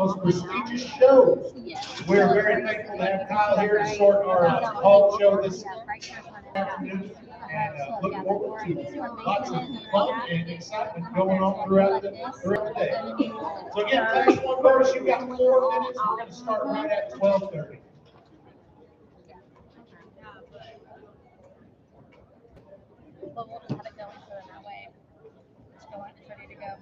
most prestigious shows. We're very thankful to have Kyle here to start our hog show this afternoon, and look forward to lots of fun and excitement going on throughout the day. So again, Class 1 birds, you've got 4 minutes. We're going to start right at 12:30. But we'll just have it going so that way it's going, it's ready to go.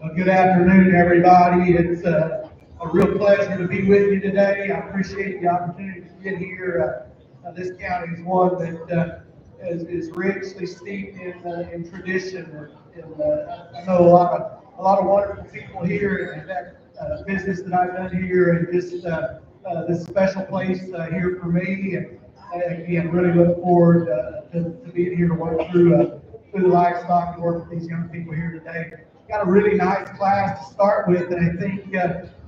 Well, good afternoon, everybody. It's a real pleasure to be with you today. I appreciate the opportunity to get here. This county is one that is richly steeped in tradition, and I know a lot of wonderful people here, and that business that I've done here, and just this special place here for me. And again, really look forward to being here to work through the livestock and work with these young people here today. Got a really nice class to start with, and I think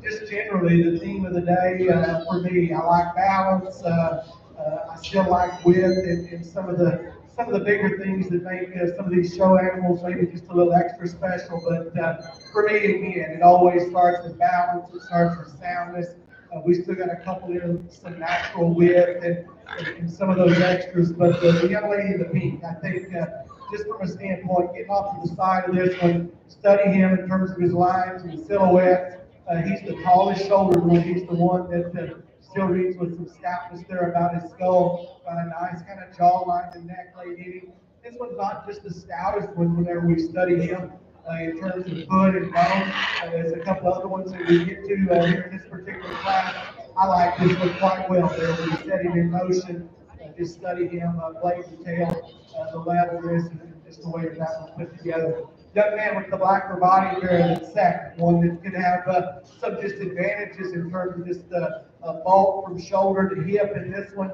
just generally the theme of the day for me, I like balance. I still like width and some of the bigger things that make some of these show animals maybe just a little extra special. But for me, again, it always starts with balance. It starts with soundness. We still got a couple of some natural width and some of those extras. But the young lady in the pink, I think just from a standpoint, getting off to the side of this one, study him in terms of his lines and silhouette. He's the tallest shouldered one. He's the one that still reads with some stoutness there about his skull. Nice kind of jawline and neck laid in him. This one's not just the stoutest one whenever we study him in terms of foot and bone. There's a couple other ones that we get to here in this particular class. I like this one quite well there. We set him in motion, just study him, blade and tail, the leatherness, and just the way that was put together. Young man with the blacker body there in the second, one that could have some disadvantages in terms of just bulk from shoulder to hip. And this one,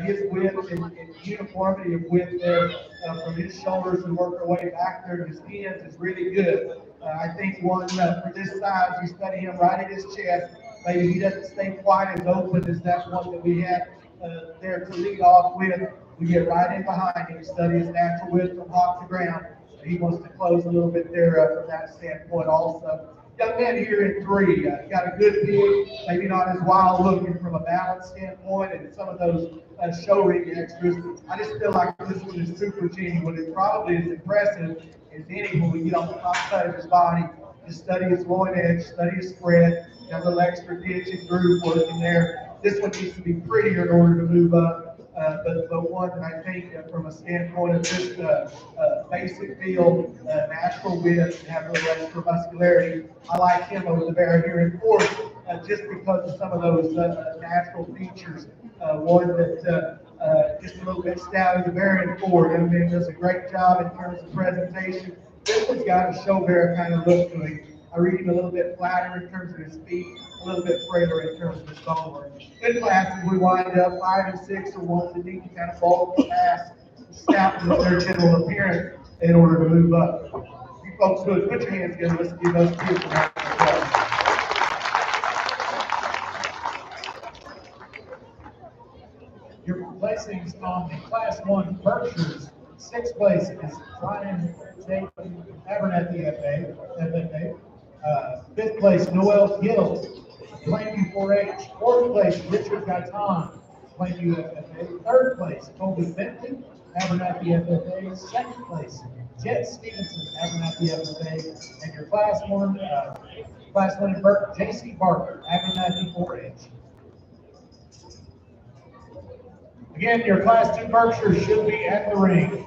his width and uniformity of width there from his shoulders and work our way back there to his hands is really good. I think one for this size, you study him right at his chest. Maybe he doesn't stay quite as open as that one that we had there to lead off with. We get right in behind him, study his natural width from hop to ground. He wants to close a little bit there from that standpoint also. Young man here in three, got a good pig, maybe not as wild looking from a balance standpoint, and some of those show ring extras. I just feel like this one is super genuine. It's probably as impressive as any when we get on the top side of his body. Just study his loin edge, study his spread, got a little extra ditch and groove working there. This one needs to be prettier in order to move up. But one that I think from a standpoint of just basic feel, natural width, and have a little extra muscularity, I like him over the bear here in fourth just because of some of those natural features. One that just a little bit stouty. The Variant 4, young man does a great job in terms of presentation. This one's got a show bear kind of look to him. I read him a little bit flatter in terms of his feet, a little bit frailer in terms of his bone work. Good classes, we wind up 5 and 6 are ones that need to kind of bulk the pass, stout with their general appearance in order to move up. You folks would put your hands together. Let's give those kids a round of applause. Your placings on the Class 1 Berkshires. 6th place is Ryan Abernathy FFA. 5th place, Noel Gill, Plainview 4H. 4th place, Richard Gaitan, Plainview FFA. 3rd place, Toby Benton, Abernathy FFA. 2nd place, Jet Stevenson, Abernathy FFA. And your Class 1 in Burke, J.C. Barker, Abernathy 4H. Again, your Class 2 Berkshires should be at the ring.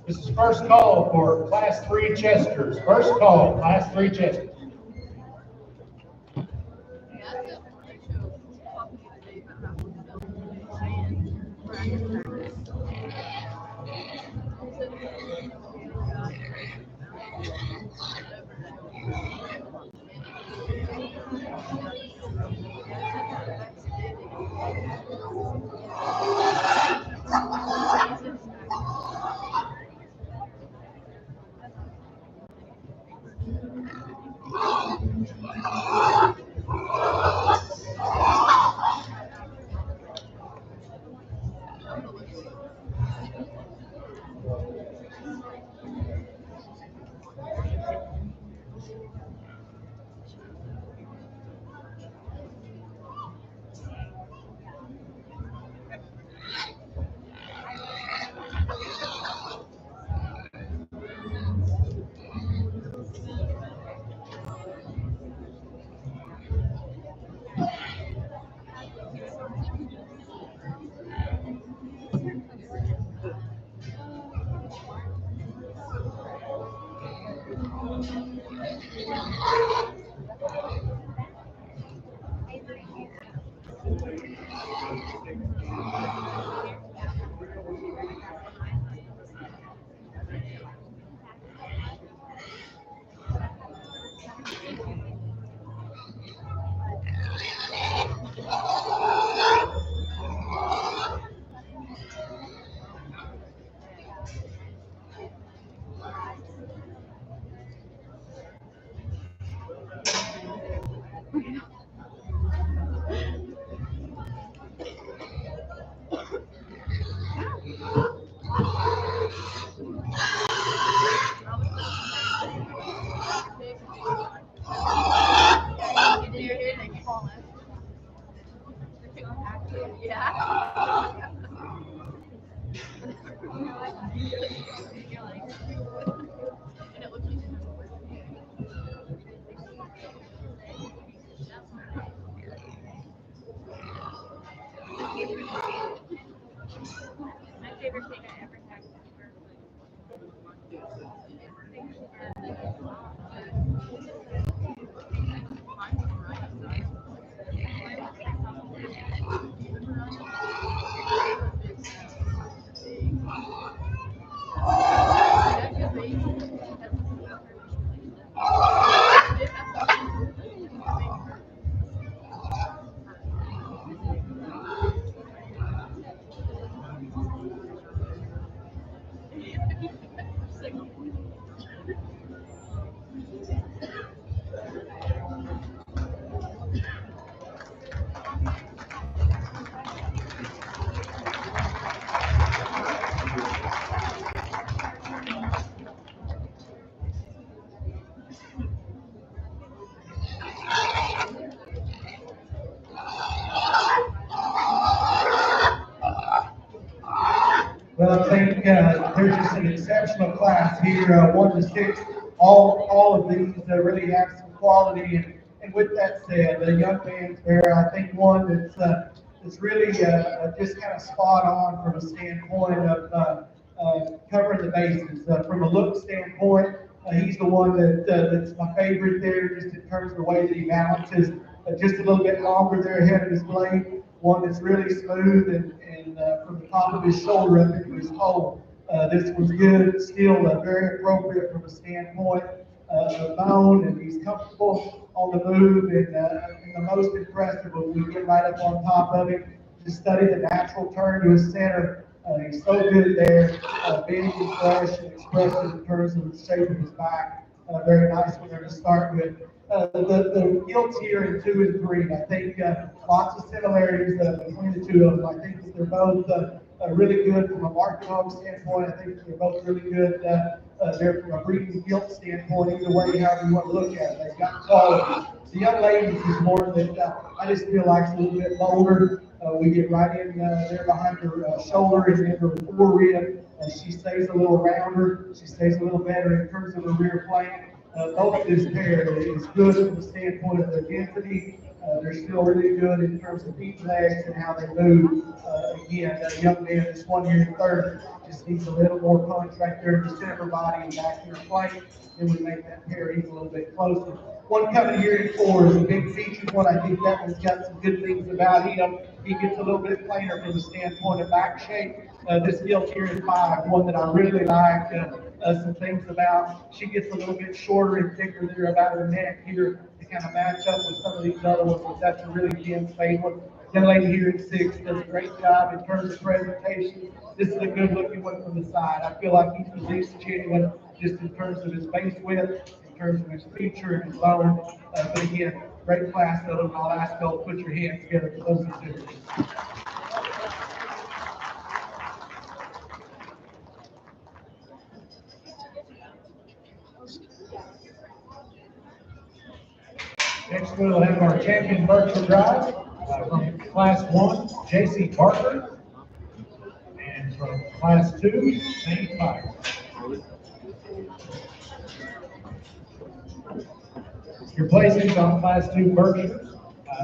This is first call for Class 3 Chesters. First call, Class 3 Chesters. Well, I think there's just an exceptional class here, 1 to 6. All of these really have some quality, and with that said, the young man's there. I think one that's really just kind of spot on from a standpoint of covering the bases. From a look standpoint, he's the one that's my favorite there, just in terms of the way that he balances just a little bit longer there ahead of his blade. One that's really smooth and from the top of his shoulder up into his hole. This one's good, still very appropriate from a standpoint of bone, and he's comfortable on the move. And the most impressive when we get right up on top of him, just study the natural turn to his center. He's so good there, big and fresh and expressive in terms of the shape of his back. Very nice one there to start with. The gilts here in 2 and 3, I think lots of similarities between the two of them. I think that they're both really good from a market hog standpoint. I think they're both really good there from a breeding gilt standpoint, either way, however you want to look at it. They've got quality. The young ladies is more that I just feel like it's a little bit bolder. We get right in there behind her shoulder and in her forehead. She stays a little rounder. She stays a little better in terms of her rear flank. Both of this pair is good from the standpoint of their density. They're still really good in terms of feet, legs, and how they move. Again, that young man that's 1 year and third just needs a little more punch right there in the center of her body and back in her flank. It would make that pair even a little bit closer. One coming here in 4 is a big feature one. I think that one's got some good things about him. He gets a little bit plainer from the standpoint of back shape. This gilt here in 5, one that I really like. Some things about, she gets a little bit shorter and thicker there about her neck here to kind of match up with some of these other ones, but that's a really dense fade one. Young lady here in 6 does a great job in terms of presentation. This is a good looking one from the side. I feel like he's the least genuine just in terms of his base width, in terms of his feature and his bone. But again, great class of them. I'll ask y'all to put your hands together for those two. Next, we'll have our champion virtual drive from Class 1, J.C. Parker, and from Class 2, St. Myers. Your placings on Class 2 Berkshire.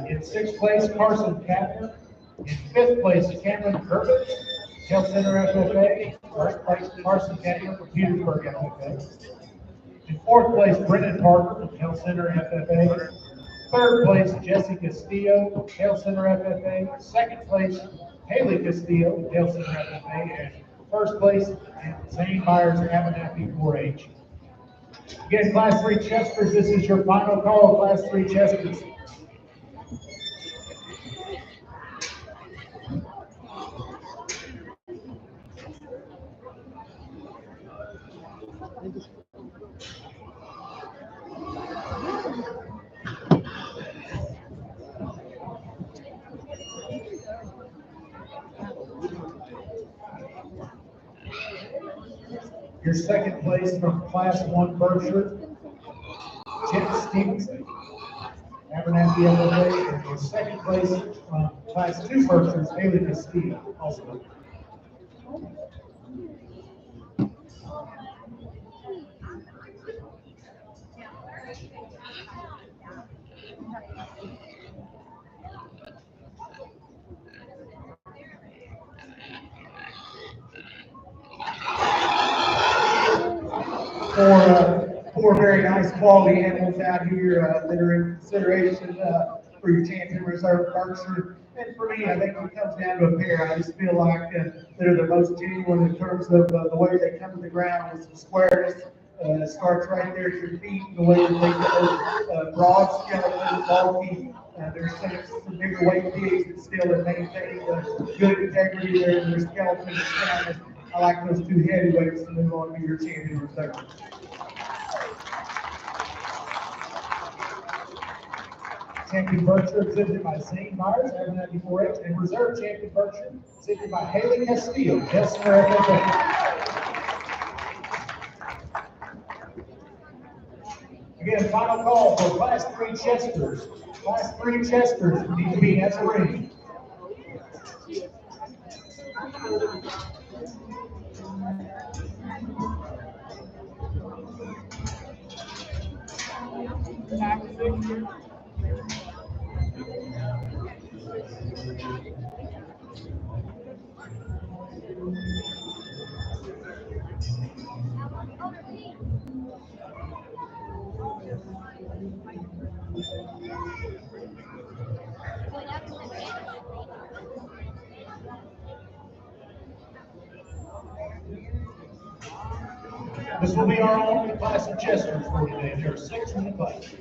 In 6th place, Carson Kapner. In 5th place, Cameron Kirby, Hale Center FFA. 1st place, Carson Kapner from Petersburg FFA. In 4th place, Brennan Parker from Hale Center FFA. 3rd place, Jesse Castillo, Hale Center FFA. 2nd place, Haley Castillo, Hale Center FFA. And 1st place, St. Myers Abernathy 4-H. Again, Class 3 Chesters, this is your final call, Class 3 Chesters. Your 2nd place from Class 1 Berkshire, Tim Stevenson, Abernathy FFA, and your 2nd place from Class 2 Berkshire, Haley Castillo, also. Four very nice quality animals out here that are in consideration for your champion reserve Berkshire. And for me, I think when it comes down to a pair, I just feel like they're the most genuine in terms of the way they come to the ground with some squareness. It starts right there at your feet, the way that they go, broad skeleton, bulky. There's some bigger weight pigs that still have maintained good integrity there in their skeleton and soundness. I like those 2 heavyweights to move on to your champion reserve. Champion Berkshire exhibited by St. Myers, Abernathy 4-H, and reserve champion Berkshire exhibited by Haley Castillo, Hale Center FFA. Again, final call for Class 3 Chesters. Class 3 Chesters need to be at the ring. This will be our only class of chesters for today. There are 6 in the class.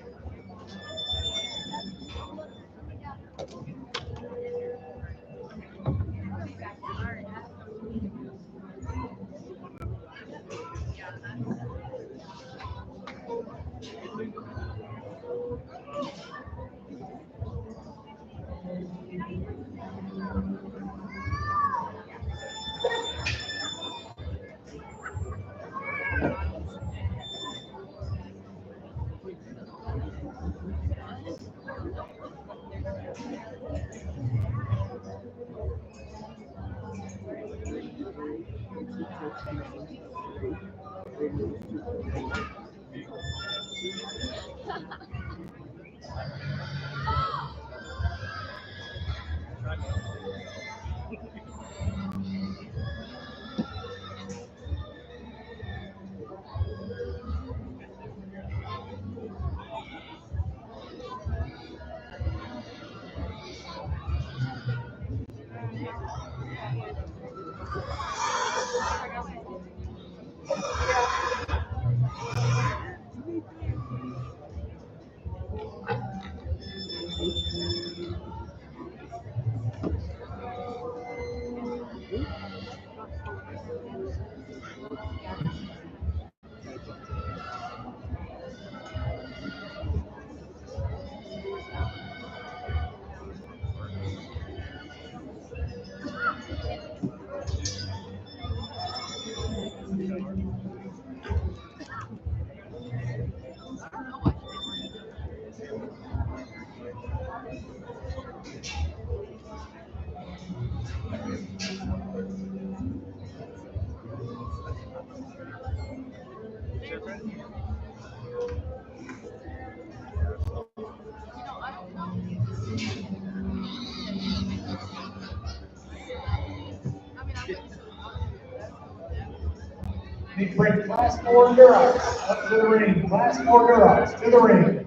Need to bring class 4 Durocs up to the ring. Class 4 Durocs to the ring.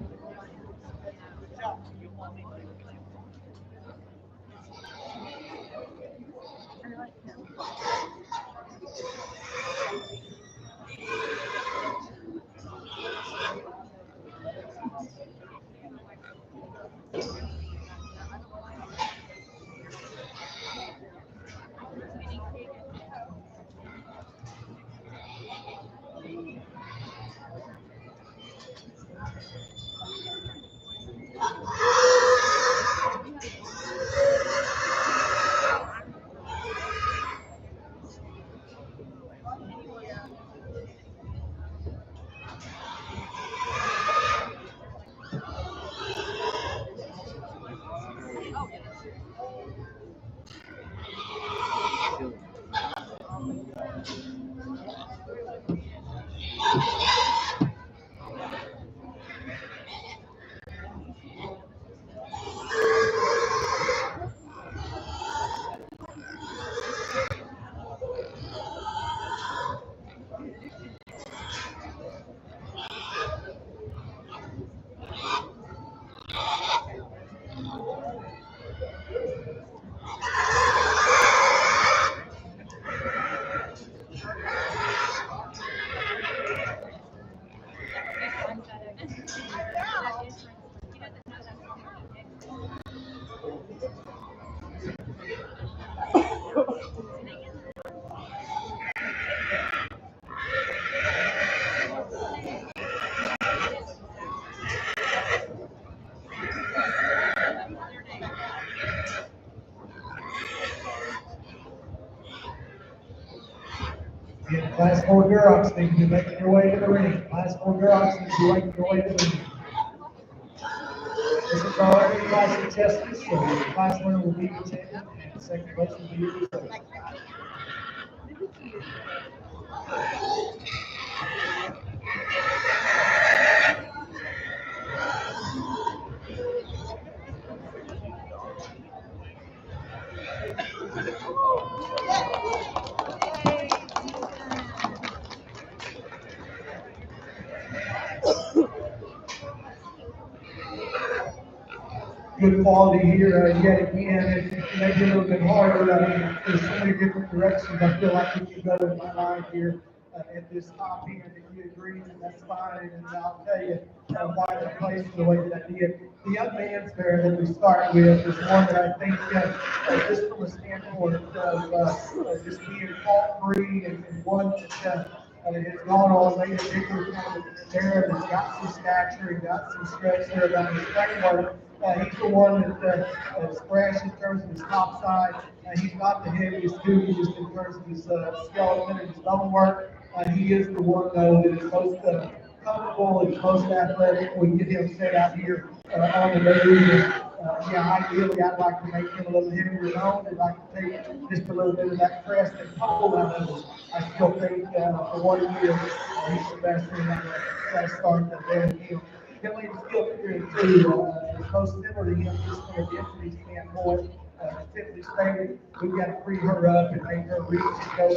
Again, class 4 Durocs need to be making your way to the ring. Class 4 Durocs need to be making your way to the ring. This is our only class of chesters, so the class winner will be the champion, and second place will be your reserve. Good quality here yet again. It may be a little bit harder. I mean, there's so many different directions I feel like we can go in my mind here. at this top end. If you agree, then that's fine, and I'll tell you why I placed the way that I did. The young man's bear that we start with is one that I think, just from a standpoint of just being fault-free and one that has gone on, made a bigger kind of bear that's got some stature and got some stretch there about his framework. He's the one that is fresh in terms of his top side. He's not the heaviest duty just in terms of his skeleton and his bone work. He is the one, though, that is most comfortable and most athletic. We get him set out here on the move. Yeah, ideally, I'd like to make him a little heavier bone. I'd like to take just a little bit of that crest and pull out of him. I still think for 1 year, he's the best thing I've start the band deal. He'll need skill period too. It's most similar to him just from a density standpoint. Simply stated, we've got to free her up and make her reach and go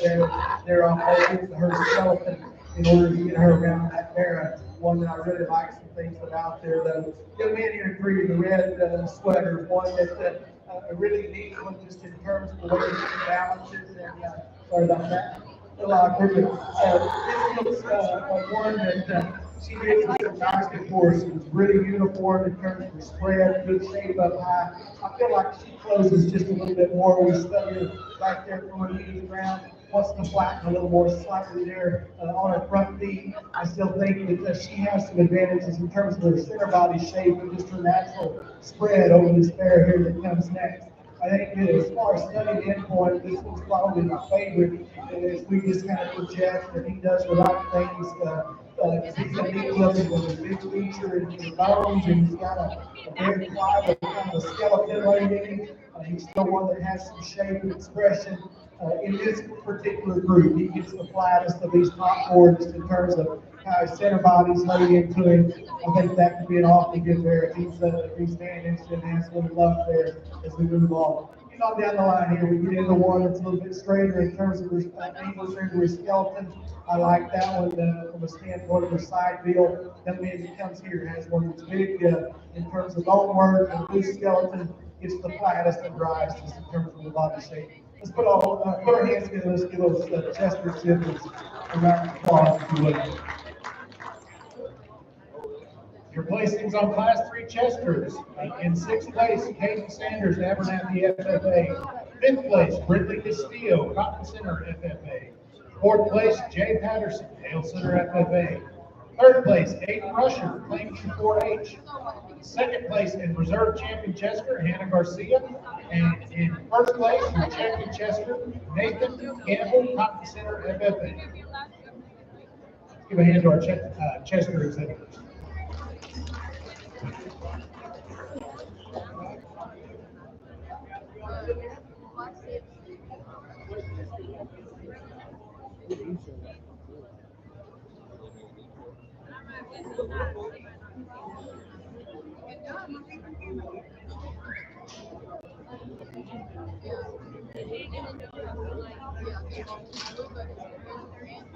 there on both her skeleton in order to get her around that bear. One that I really like some things about there. The young man here agreed, the red sweater is one that a really neat one just in terms of the way she balances and sorry about that. A lot of this looks like one that she did some nicely for us. It was really uniform in terms of the spread, good shape up high. I feel like she closes just a little bit more. We stuck her back there from her knee to the ground. Wants to flatten a little more slightly there on her front feet. I still think that she has some advantages in terms of her center body shape and just her natural spread over this bear here that comes next. I think that as far as studying endpoint, this one's probably my favorite. As we just kind of project that he does the right things. He's a neat looking with a big feature and his bones, and he's got a very pliable kind of a skeleton laid in him. He's still one that has some shape and expression. In this particular group, he gets the flattest of these top four just in terms of how his center body's laid into him. I think that could be an awfully good there if he's managed and has a little luck there as we move on. Get on down the line here, we get into one that's a little bit straighter in terms of his angles into his skeleton. I like that one from a standpoint of his side view. That man that comes here has one that's big in terms of bone work and loose skeleton. It's the flattest and driest just in terms of the body shape. Let's put our hands together. Let's give those Chester siblings a round of applause, if you would. Your placings on Class 3 Chesters. In 6th place, Hayden Sanders, Abernathy FFA. 5th place, Brindley Castillo, Cotton Center FFA. 4th place, Jay Patterson, Hale Center FFA. 3rd place, Aiden Rusher, Plainview 4-H. 2nd place and reserve champion Chester, Hannah Garcia. And in 1st place, your champion Chester, Nathan Campbell, Cotton Center FFA. Give a hand to our Chester exhibitors.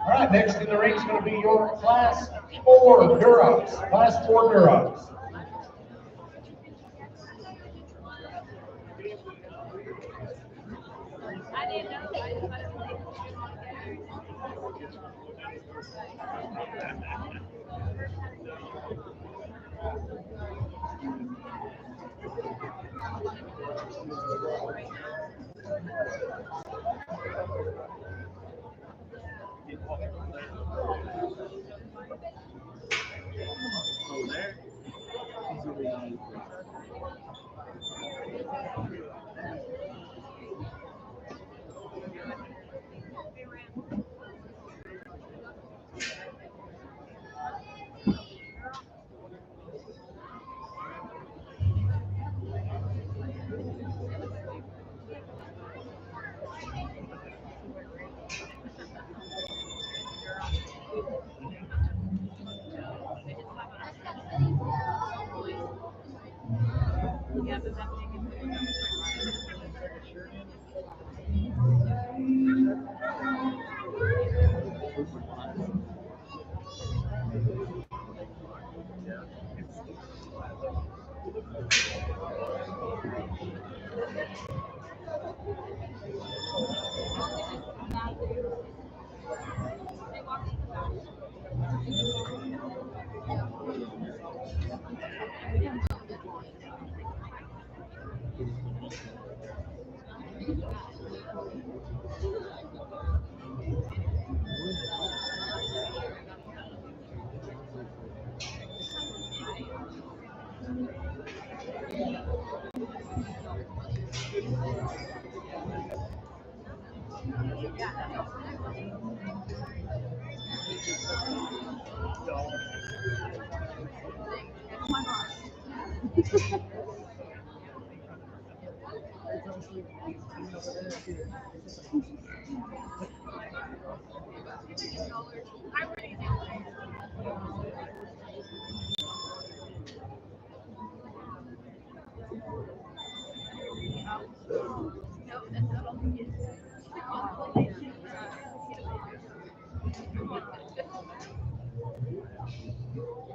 All right, next in the ring is going to be your Class 4 Durocs. Class 4 Durocs.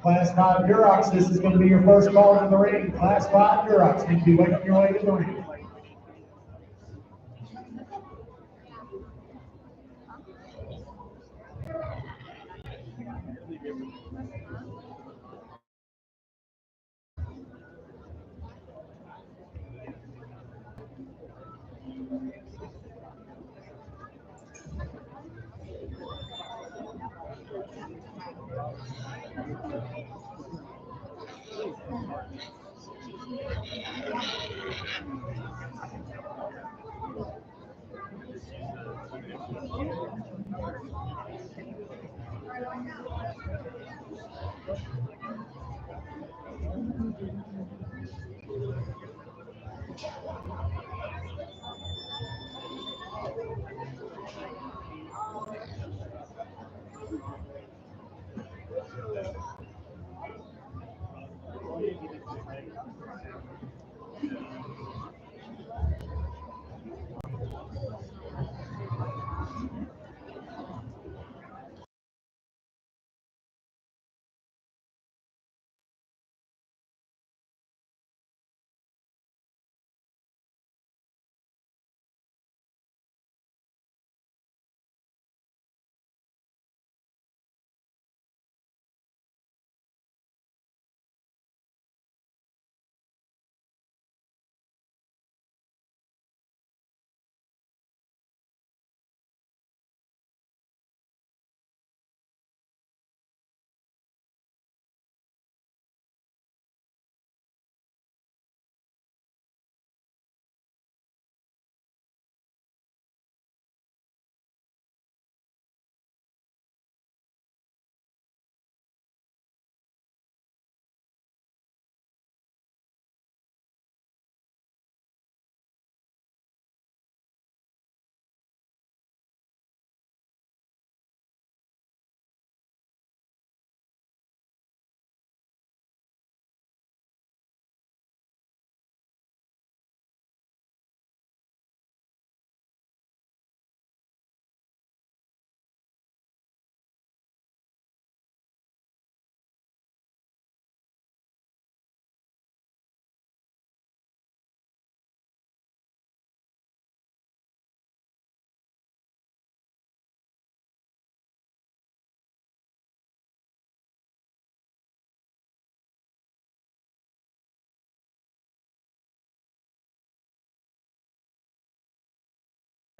Class 5 Durox, this is going to be your first call to the ring. Class 5 Durox, need to be making your way to the ring.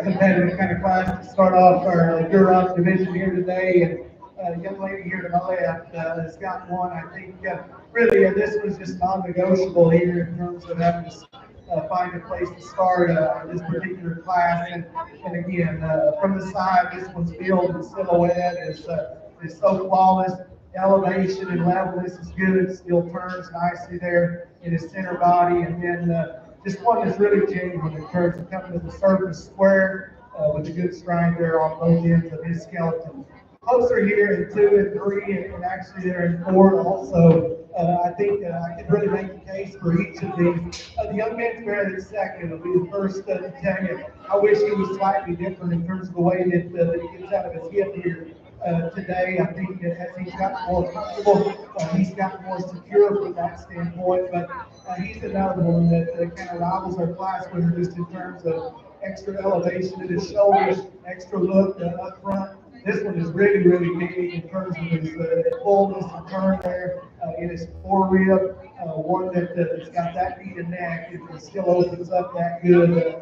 Competitive kind of class to start off our Durox division here today. And young lady here to my left has got one. I think really this was just non-negotiable here in terms of having to find a place to start this particular class. And again, from the side, this one's built in silhouette is so flawless. Elevation and levelness is good. Still turns nicely there in his center body. And then just one that's really genuine in terms of coming to the surface square with a good stride there on both ends of his skeleton. Closer here in 2 and 3, and actually there in 4 also. I think I could really make a case for each of these. The young man's bear that's second will be the first to tell you. I wish he was slightly different in terms of the way that he gets out of his hip here. Today, I think that as he's gotten more comfortable, he's gotten more secure from that standpoint. But he's another one that kind of rivals our class winner just in terms of extra elevation in his shoulders, extra look up front. This one is really, really big in terms of his fullness and turn there in his forearm. One that's got that deep a neck, it still opens up that good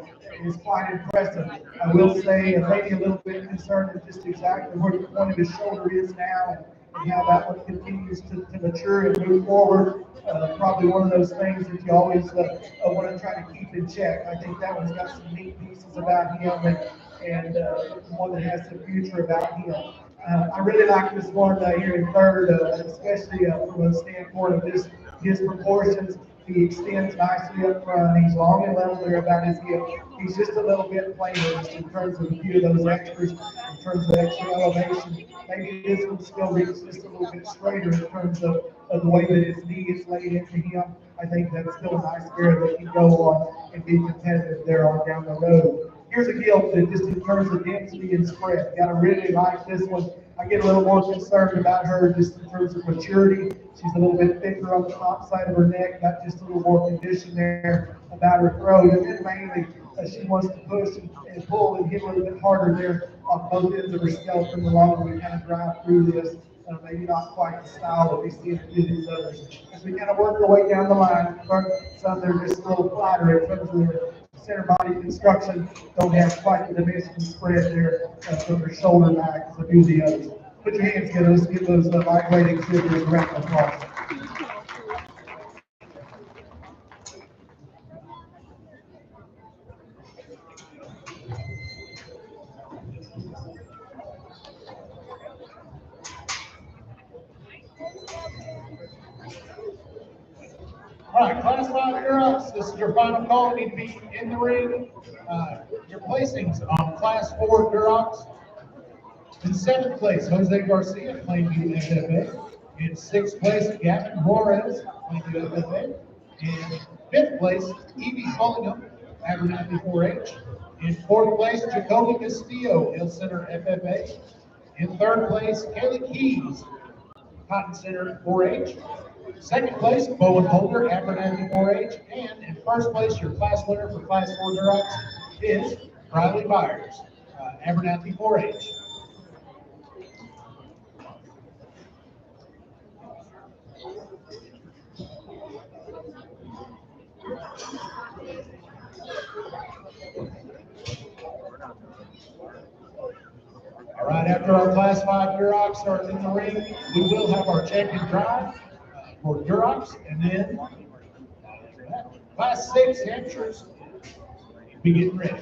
is quite impressive. I will say, maybe a little bit concerned at just exactly where the point of his shoulder is now, and how that one continues to mature and move forward. Probably one of those things that you always want to try to keep in check. I think that one's got some neat pieces about him, and one that has some future about him. I really like this one here in third, especially from a standpoint of his proportions. He extends nicely up front. He's long and level there about his hip. He's just a little bit plainer just in terms of a few of those extras, in terms of extra elevation. Maybe this one still reaches just a little bit straighter in terms of the way that his knee is laid into him. I think that's still a nice pair that can go on and be competitive there on down the road. Here's a gilt that just in terms of density and spread. Gotta really like this one. I get a little more concerned about her just in terms of maturity. She's a little bit thicker on the top side of her neck, got just a little more condition there about her throat. And then mainly, she wants to push and pull and hit a little bit harder there on both ends of her skeleton the longer we kind of drive through this. Maybe not quite the style that we see in a few of these others. As we kind of work our way down the line, some they're just a little flatter in terms of their center body construction, don't have quite the dimension spread there from their shoulder back as a few of the others. Put your hands together, let's give those lightweight exhibitors a round of applause. All right, class 5 Europe's. This is your final call. You need to be in the ring. Your placings on class 4 Durocs. In 7th place, Jose Garcia, Plainview FFA. In 6th place, Gavin Juarez, Plainview FFA. In 5th place, Evie Fullingham, Abernathy 4H. In 4th place, Jacoby Castillo, Hill Center FFA. In 3rd place, Kaylee Keys, Cotton Center 4H. 2nd place, Bowen Holder, Abernathy 4H. And in 1st place, your class winner for class 4 Durocs is Riley Byers, Abernathy 4H. All right, after our class 5 Durocs are in the ring, we will have our check and drive for Durocs, and then class 6 amateurs be getting ready.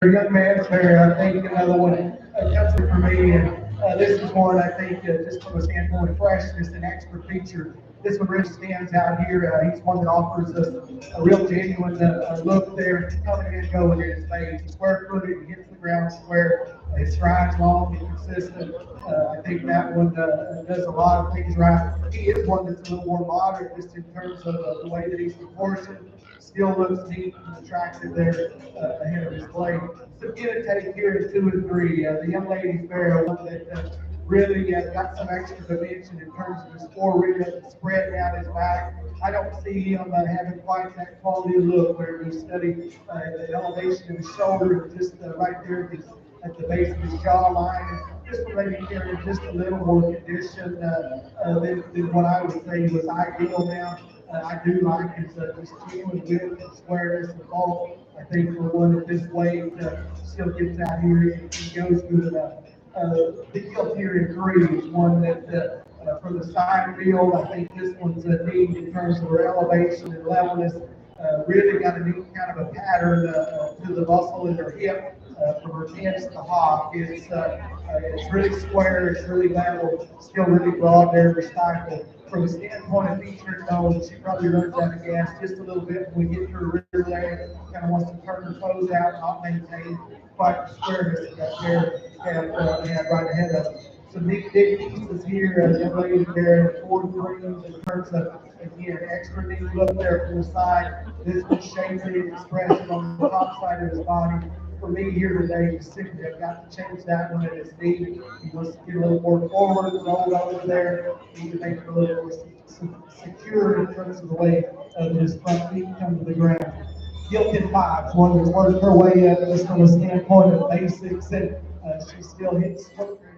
young man's fair, I think another one comes in for me, and this is one I think just from a standpoint of freshness and extra feature, this one really stands out here. He's one that offers us a real genuine look there, coming in, going in his face. He's square footed, he hits the ground square, his strides long and consistent. I think that one does a lot of things right. He is one that's a little more moderate just in terms of the way that he's proportioned. Still looks neat and attractive there ahead of his plate. So give and take here is 2 and 3. The young ladies fair, one that really got some extra dimension in terms of his forerear spread down his back. I don't see him having quite that quality look where we study the elevation of his shoulder and just right there at the base of his jawline. This one maybe carrying just a little more condition than what I would say was ideal now. I do like his just genuine width and squareness and bulk. I think for one at this weight still gets out here and goes good enough. The Gilt here in 3 is one that from the side field, I think this one's neat in terms of her elevation and levelness. Really got a neat kind of a pattern to the muscle in her hip from her chest to the hock. It's really square, it's really level, still really broad there, stifle. From a standpoint of feature tone, she probably runs out of gas just a little bit when we get to her rear leg, kind of wants to turn her toes out, not maintain quite the squareness that had right ahead of her. Some neat big pieces here, young lady there, 4 3s in terms of, again, extra neat look there from the side. This one shapes the expression on the top side of his body. For me here today, just simply I've got to change that one at his knee. He wants to get a little more forward, roll over there. Need to make it a little more secure in terms of the way his front feet come to the ground. Gilted 5, one that's worked her way up just from a standpoint of basics, and she still hits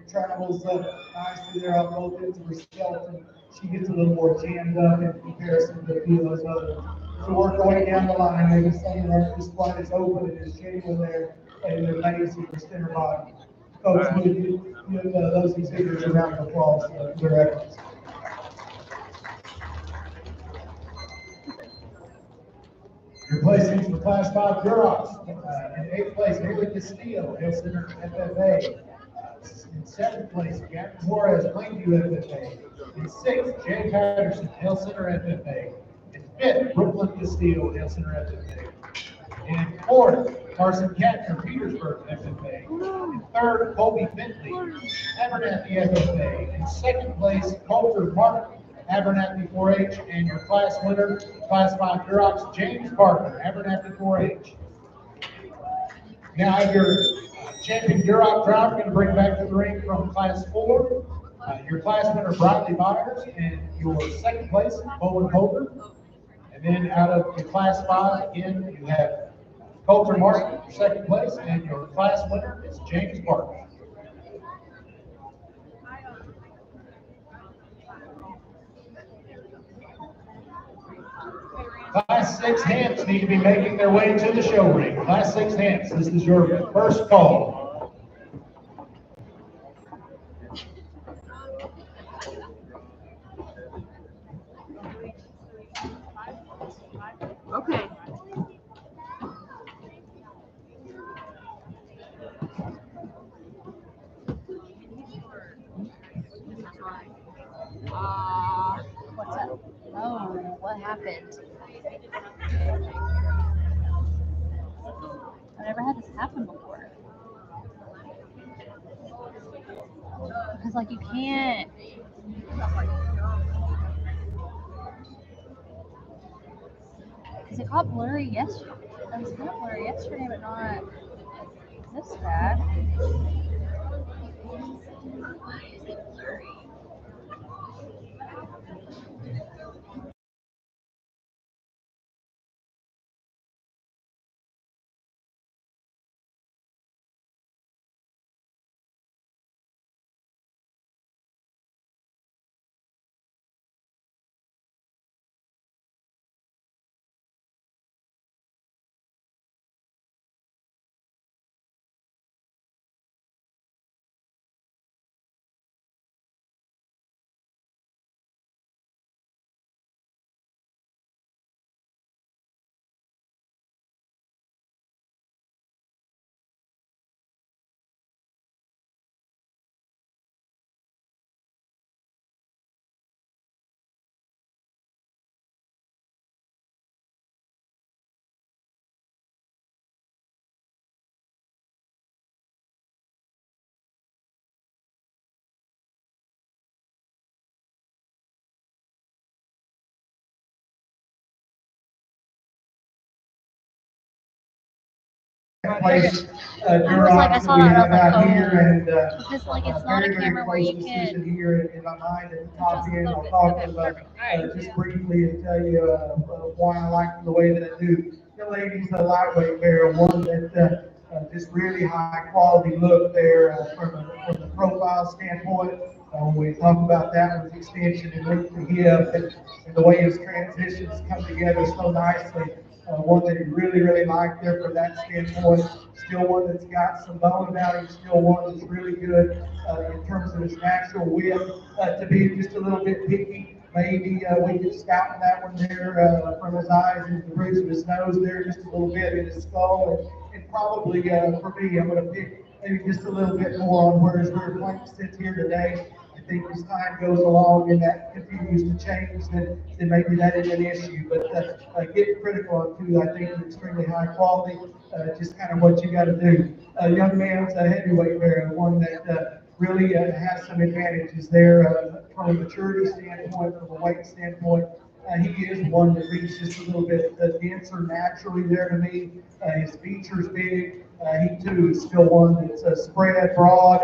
travels nicely there on both ends of her skeleton. She gets a little more jammed up in comparison to a few of those others. So work our way down the line, maybe some aren't just quite as open and as genuine there in their base and their center body. Coach, would you give those exhibitors a round of applause for their efforts? Your placings for Class 5 girls. In 8th place, Hale Castillo, Hale Center FFA. In 7th place, Gavin Torres, Plainview FFA. In 6th, Jay Patterson, Hale Center FFA. In 5th, Brooklyn Castillo, Hale Center FFA. In 4th, Carson Katner, Petersburg FFA. In 3rd, Colby Bentley, Abernathy FFA. In 2nd place, Coulter Martin, Abernathy 4-H, and your class winner, Class 5 Durox, James Parker, Abernathy 4-H. Now your champion Duroc driver going to bring back to the ring from Class 4. Your class winner, Bradley Myers, and your 2nd place, Bowen Holder. And then out of your Class 5, again, you have Coulter Martin, your 2nd place, and your class winner is James Parker. Class 6 hams need to be making their way to the show ring. Class 6 hams, this is your first call. Okay. What's up? Oh, what happened? I've never had this happen before. Because, like, you can't. Because it got blurry yesterday. It was kind of blurry yesterday, but not this bad. Why is it blurry? second place I was like, I Durox saw that we that, have I was out like, here, and because like it's not very, a very camera where close you decision can here in my mind at the top adjust a end. little I'll bit. talk Okay, about perfect. All right. just briefly and tell you why I like the way that I do. The ladies, the lightweight pair, one that just really high quality look there from the profile standpoint. When we talk about that with extension and length of hip and the way his transitions come together so nicely. One that he really, really liked there from that standpoint. Still one that's got some bone about him. Still one that's really good in terms of his natural width. To be just a little bit picky, maybe we could scout that one there from his eyes and the bridge of his nose there, just a little bit in his skull. And probably for me, I'm going to pick maybe just a little bit more on where his rear plank sits here today. I think as time goes along and that continues to change, then maybe that is an issue. But getting critical on two, I think is extremely high quality. Just kind of what you got to do. Young man's a heavyweight there, one that really has some advantages there from a maturity standpoint, from a weight standpoint. He is one that reads just a little bit denser naturally there to me. His features big. He too is still one that's spread broad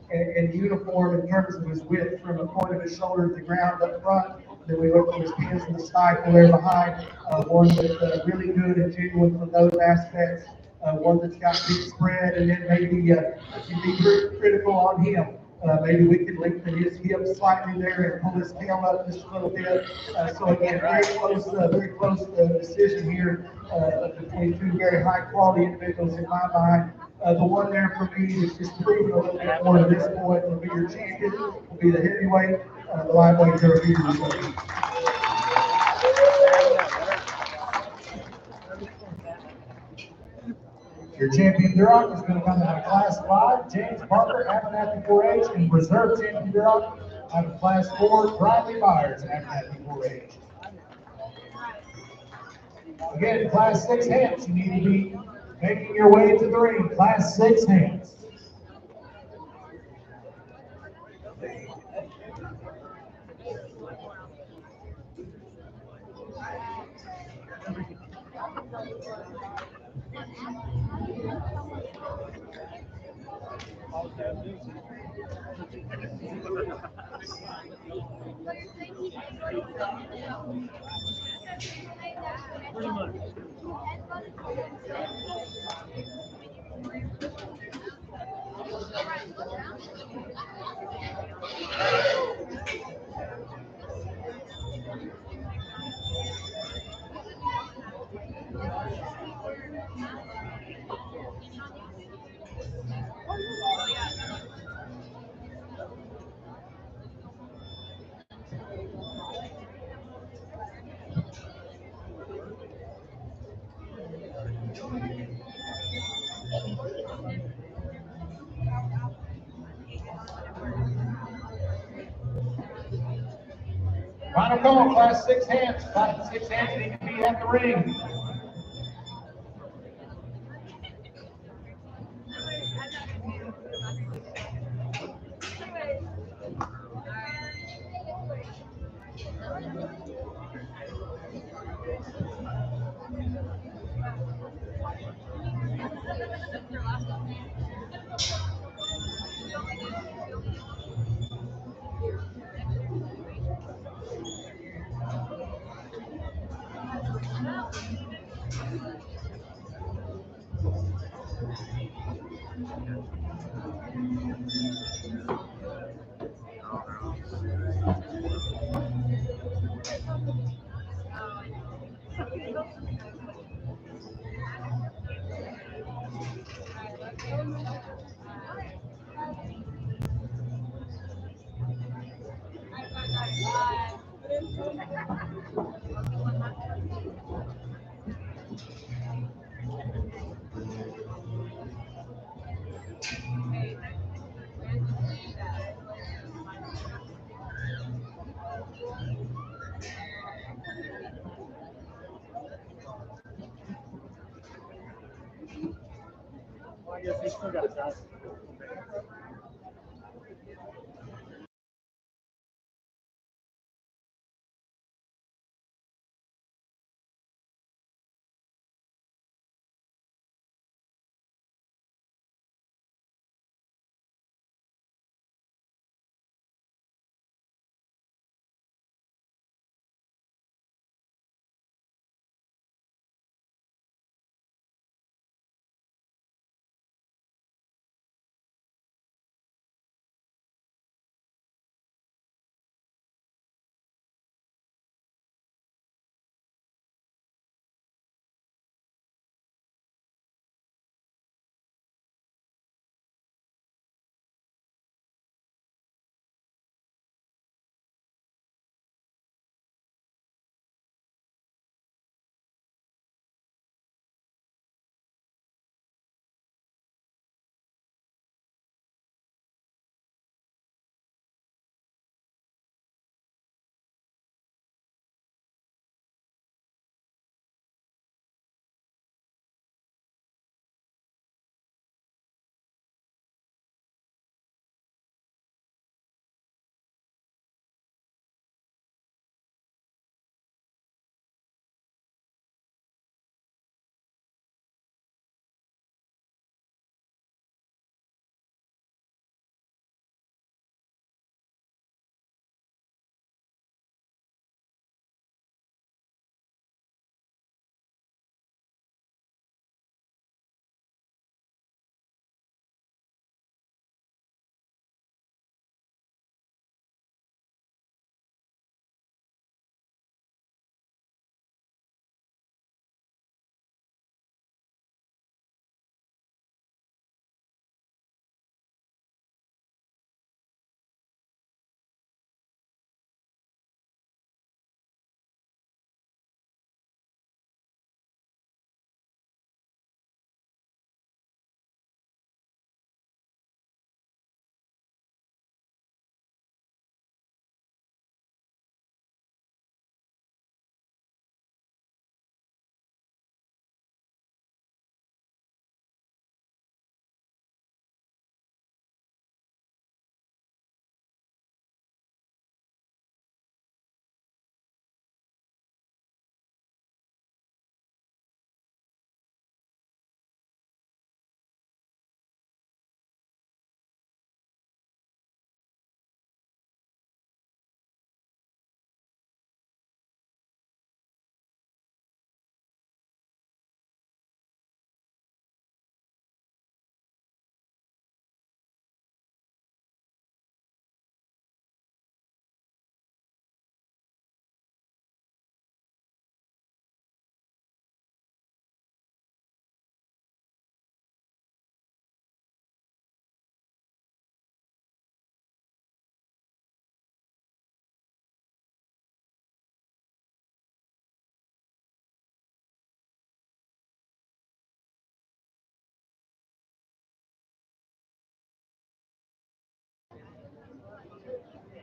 and uniform in terms of his width from the point of his shoulder to the ground up front. Then we look from his pins and the stifle there behind. One that's really good and genuine from those aspects. One that's got big spread, and then maybe if you be critical on him. Maybe we could lengthen his hip slightly there and pull his tail up just a little bit. So again, very close decision here between two very high quality individuals in my mind. The one there for me is just proving a little bit more to this point will be your champion, will be the heavyweight, the lightweight there will be your reserve. Your champion Duroc is going to come out of Class 5, James Parker, Abernathy 4H, and reserve champion Duroc out of Class 4, Bradley Myers, Abernathy 4H. Again, Class 6 hands, you need to be making your way to the ring. Class 6 hands. Pretty much. Final call, Class 6 hands. Class 6 hands need to be at the ring. Well, I guess we still got time.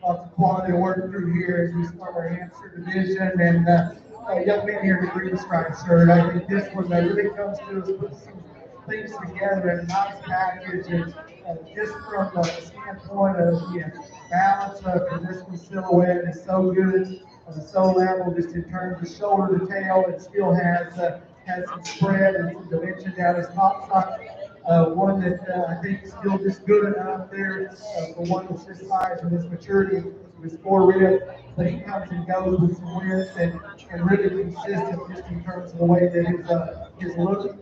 lots of quality work through here as we start our answer division. And a young man here in the green stripe shirt, I think this one really comes to us with some things together in a nice package. And just from the standpoint of balance for this one silhouette is so good, so level just in terms of shoulder to tail. It still has some spread and some dimension down his top side. One that I think is still just good enough there for one that's this size and this maturity with four rib, but he comes and goes with some width and really consistent just in terms of the way that his look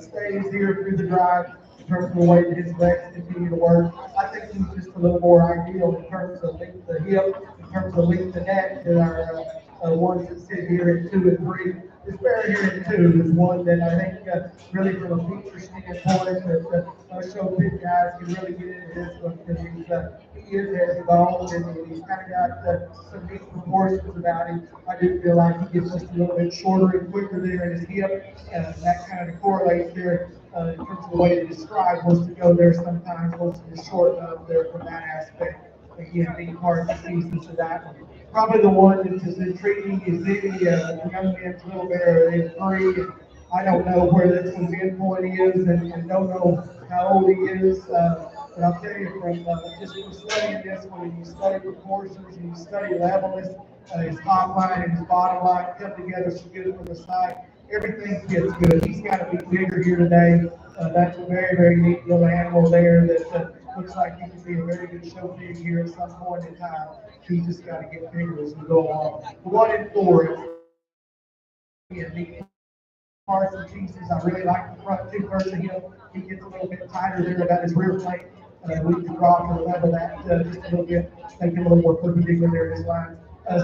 stays here through the drive, in terms of the way that his legs continue to work. I think he's just a little more ideal in terms of length of the hip, in terms of length of neck than our ones that sit here in 2 and 3. This bear here in 2 is one that I think really from a feature standpoint that most show big guys can really get into this one because he is heavy boned and he's kind of got some neat proportions about him. I do feel like he gets just a little bit shorter and quicker there in his hip, and that kind of correlates there in terms of the way that his stride wants to go there sometimes, wants to shorten up there from that aspect. Again, being part of the pieces of that one. Probably the one that's as intriguing is the young man's little bear in 3. I don't know where this one's endpoint is and don't know how old he is. But I'll tell you just from studying this one, and you study proportions and you study levelness, his top line and his bottom line come together so good from the side. Everything fits good. He's got to be bigger here today. That's a very, very neat little animal there that looks like he could be a very good show pig here at some point in time. He's just got to get bigger as we go along. The 1 and 4 is neat parts and pieces. I really like the front 2 thirds of him. He gets a little bit tighter there about his rear plate. We can drop or level that just a little bit, make it a little more perpendicular there in his lines.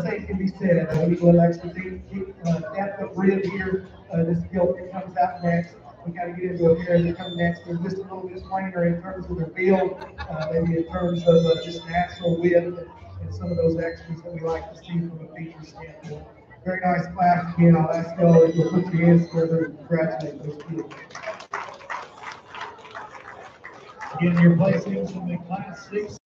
Same can be said. We need a little extra deep depth of rib here. This gilt that comes out next. We got to get into a pair that come next. They're just a little bit plainer in terms of their build, maybe in terms of just natural width and some of those extras that we like to see from a feature standpoint. Very nice class again. I'll ask y'all if you'll put your hands together and congratulate those kids. Again, your placings in the Class 6.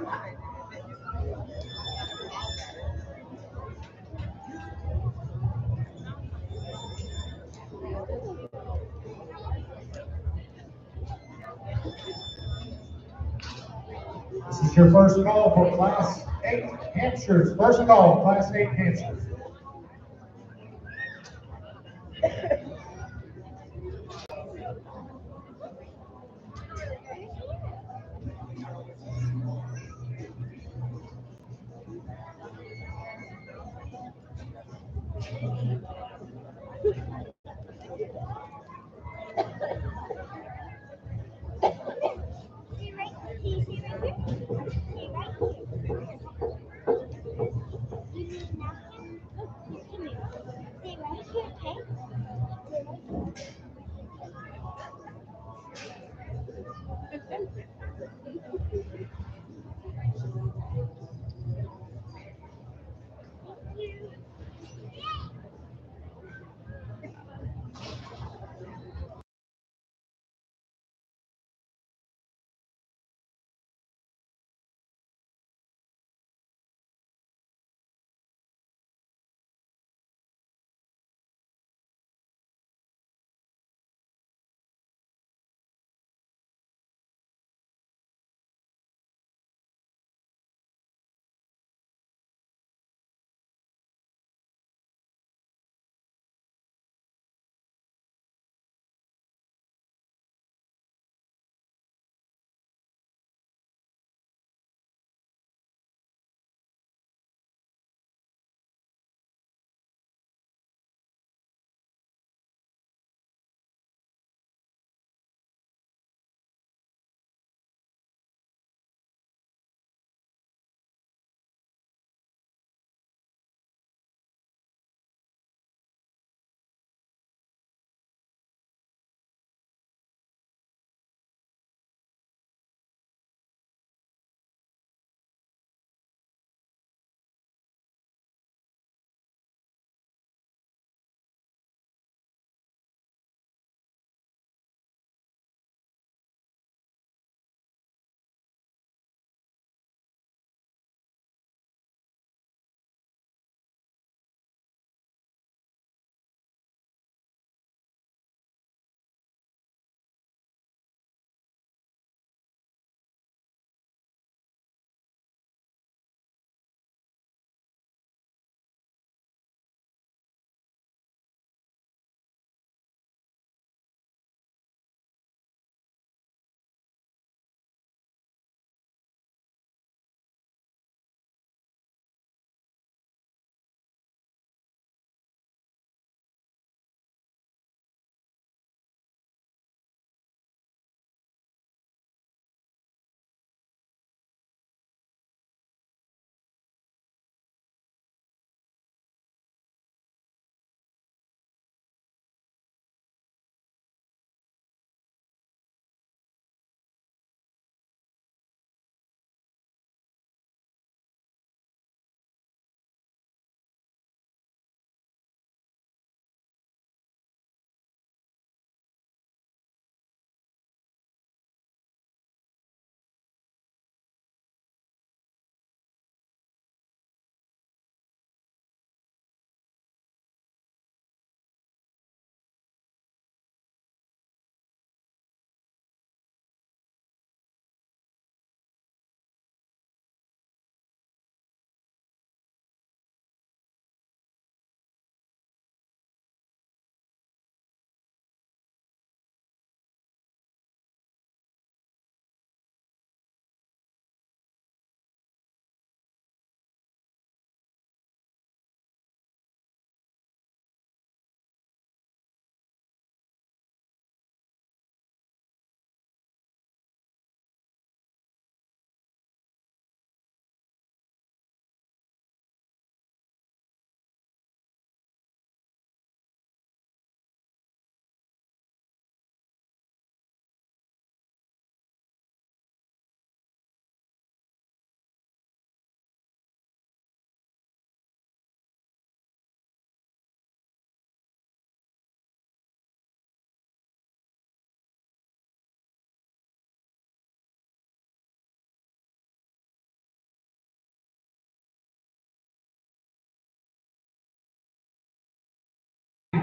This is your first call for Class 8 Hampshires. First call, Class 8 Hampshires.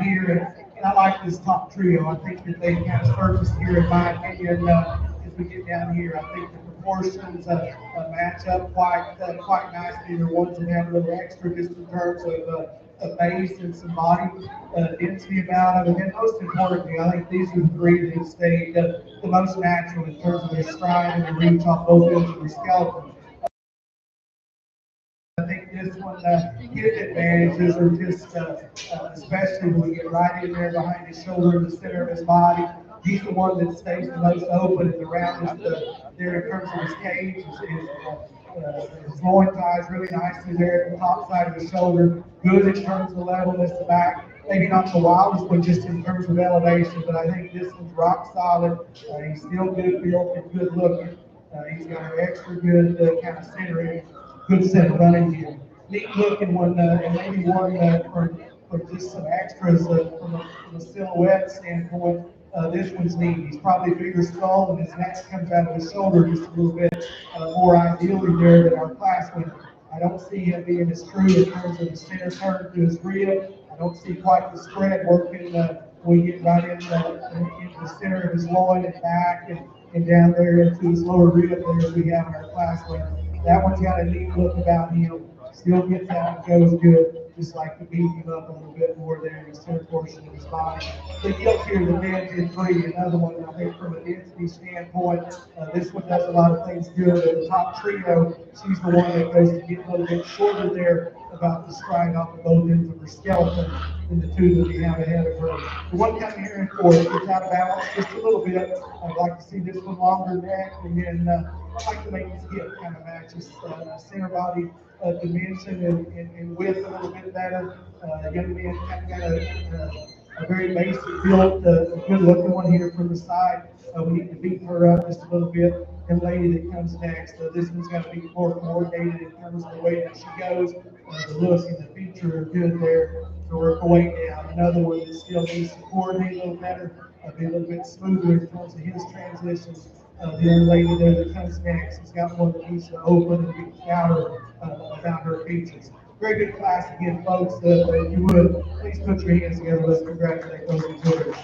here, and I like this top trio. I think that they kind of surface here in my opinion as we get down here. I think the proportions match up quite nicely. They're ones that have a little extra just in terms of base and some body density about them. And then most importantly, I think these are the three that stayed the most natural in terms of their stride and their reach off both ends of their skeleton. I think this one, his advantages are just, especially when we get right in there behind his shoulder, in the center of his body. He's the one that stays the most open and the roundest there in terms of his cage. His loin ties really nicely there at the top side of his shoulder. Good in terms of levelness the back. Maybe not the wildest one just in terms of elevation, but I think this one's rock solid. He's still good built and good looking. He's got an extra good kind of centering, good set of running gear. Neat looking one, and maybe one for just some extras from a silhouette standpoint. This one's neat. He's probably bigger skull, and his neck comes out of his shoulder just a little bit more ideally there than our class winner. I don't see him being as true in terms of the center turn to his rib. I don't see quite the spread working when we get right into the center of his loin and back and down there into his lower rib there as we have in our class winner. That one's got a neat look about him. Still gets out and goes good. Just like to beat him up a little bit more there in the center portion of his body. The gilt here, the man's in three, another one I think from a density standpoint. This one does a lot of things good. At the top trio, she's the one that goes to get a little bit shorter there about the stride off of both ends of her skeleton than the two that we have ahead of her. The one coming here in fourth gets out of balance just a little bit. I'd like to see this one longer neck, and then I'd like to make his hip kind of match his center body dimension and width a little bit better. Young man kind of got a very basic built, good looking one here from the side. We need to beat her up just a little bit. And lady that comes next, this one's got to be more coordinated in terms of the way that she goes. The look and the feature are good there to work her way down. Another one that still needs to coordinate a little better, be a little bit smoother in terms of his transitions. The young lady there that comes next has got one that needs to open and be stouter about her features. Very good class again, folks. If you would, please put your hands together. Let's congratulate those exhibitors.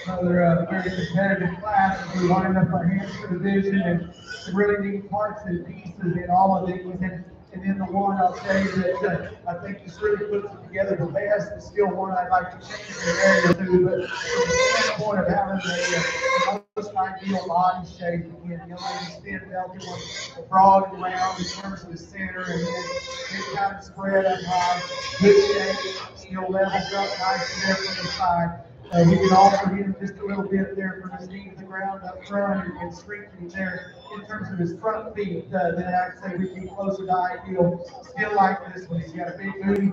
Another very competitive class as we wind up our hamster division and some really neat parts and pieces in all of these. And then the one I'll tell you that I think just really puts it together the best is still one I'd like to change the area to, but from the standpoint of having the most ideal body shape, again, the only thin, healthy one, broad and round in terms of the center, and then it kind of spread up high, good shape, still levels up nice there from the side. We can offer him just a little bit there from his knee to the ground up front and strengthening there in terms of his front feet. Then I'd say we'd be closer to ideal. Still like this one. He's got a big booty.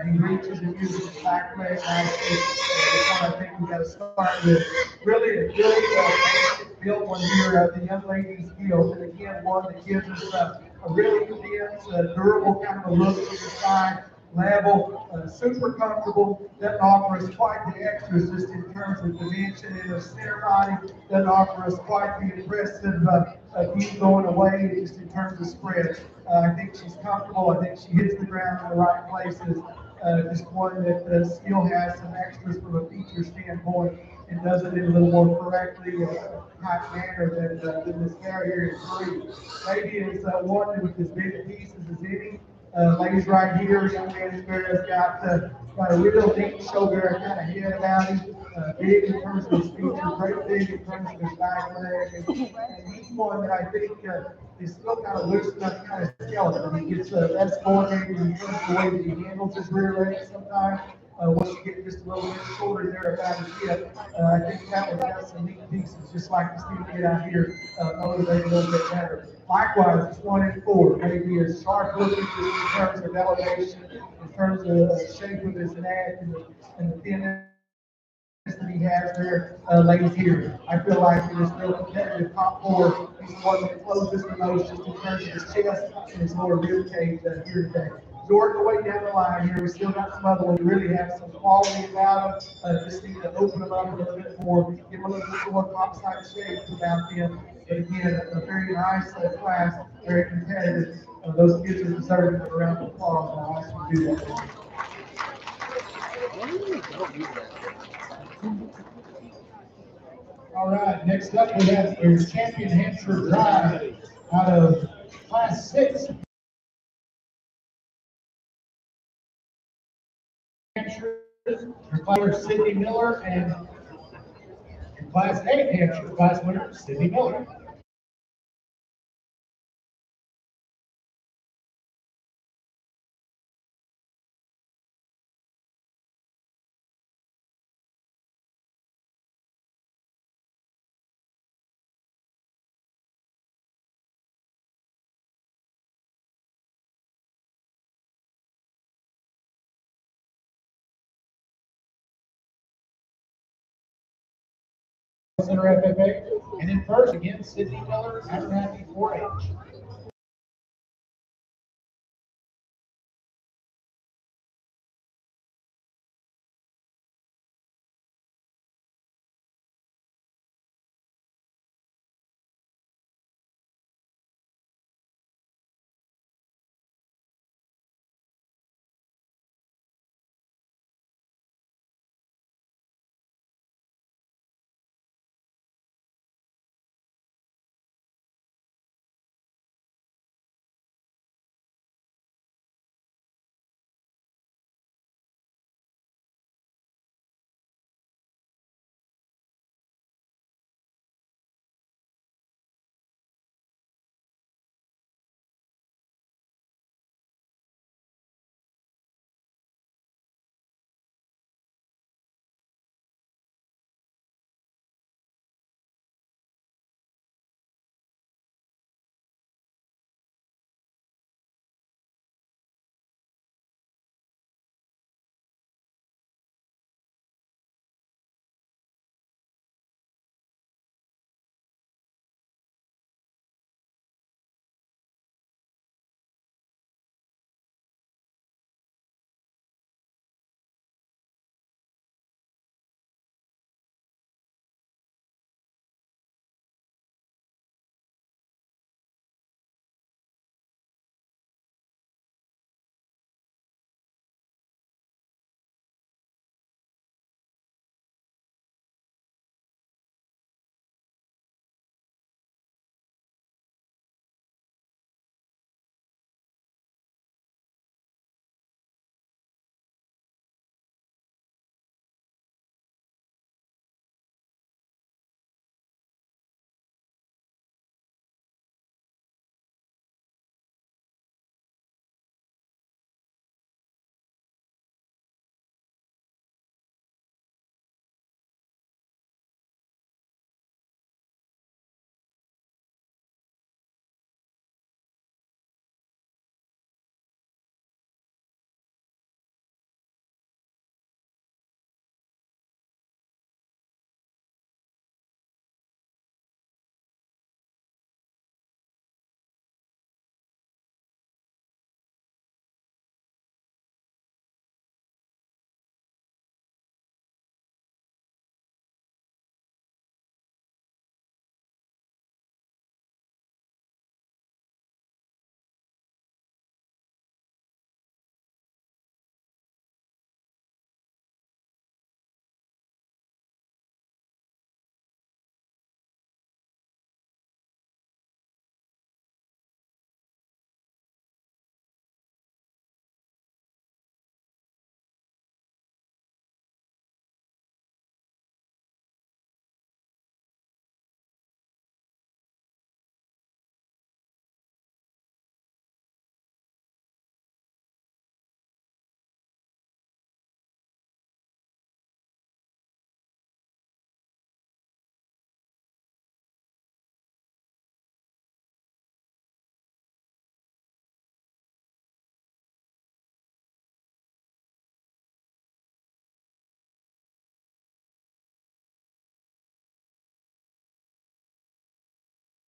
He reaches and uses his back leg nicely. That's one I think we got to start with. Really a good basic built one here, the young lady's heels. And again, one that gives us a really dense, durable kind of a look to the side. Level, super comfortable, doesn't offer us quite the extras just in terms of dimension in her center body, doesn't offer us quite the impressive view going away just in terms of spread. I think she's comfortable, I think she hits the ground in the right places, just one that still has some extras from a feature standpoint and does it in a little more correctly type manner than this carrier in 3. Maybe is one with as big pieces as any. Ladies right here, young man Sparrow's got a real neat shoulder kind of head about him. Big in terms of his features, very big in terms of his back leg. And he's one that I think is still kind of loose enough kind of skeleton. He gets that's coordinated in terms of the way that he handles his rear leg sometimes. Once you get just a little bit shorter there about his hip, I think that one's got some neat pieces, just like the Steve kid out here, motivated a little bit better. Likewise, it's 1 and 4, maybe as sharp looking just in terms of elevation, in terms of the shape of his neck and the thinness that he has there, ladies here. I feel like in this real competitive top 4, he's the one that closes the most just in terms of his chest and his lower rib cage here today. Jordan, way down the line here, we still got some other ones that really have some quality about them. Just need to open them up a little bit more, give them a little bit more top-side shape about them. But again, a very nice class, very competitive. Those kids are deserving of a round of applause. I'll ask you to do that. All right, next up we have your champion Hampshire Drive out of Class 6. Hampshire, your player Sydney Miller, and in Class 8 Hampshire, class winner Sydney Miller. Center FFA, and in first again, Sydney Miller, Abernathy 4-H.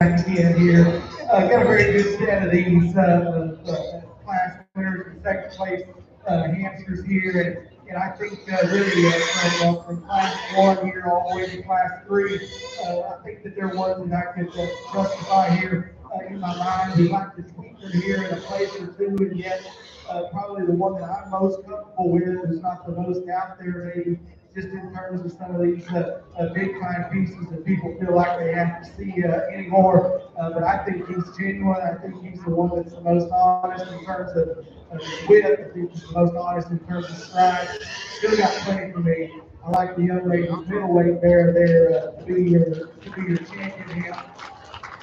Class 10 here. Got a very good set of these class winners and second place hamsters here. And I think really from class 1 here all the way to class 3, I think that they're ones that I could justify here in my mind. We like to tweak them here in a place or two, and yet probably the one that I'm most comfortable with is not the most out there, maybe just in terms of some of these big time pieces that people feel like they have to see anymore. But I think he's genuine. I think he's the one that's the most honest in terms of width. I think he's the most honest in terms of stride. Still got plenty for me. I like the young lady's middleweight there to be your champion here.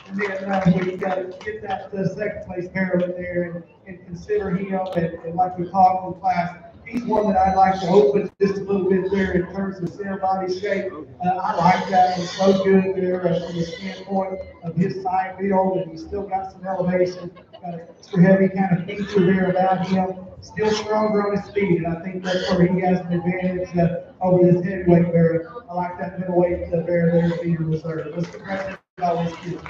And then we get that second place pair in there and consider him, and like we talked in class, he's one that I'd like to open just a little bit there in terms of center body shape. I like that. It's so good there from the standpoint of his side build, and he's still got some elevation, got an extra heavy kind of feature there about him. Still stronger on his feet, and I think that's where he has an advantage over this heavyweight bear. I like that middleweight bear there to be your reserve. Let's congratulate all these kids.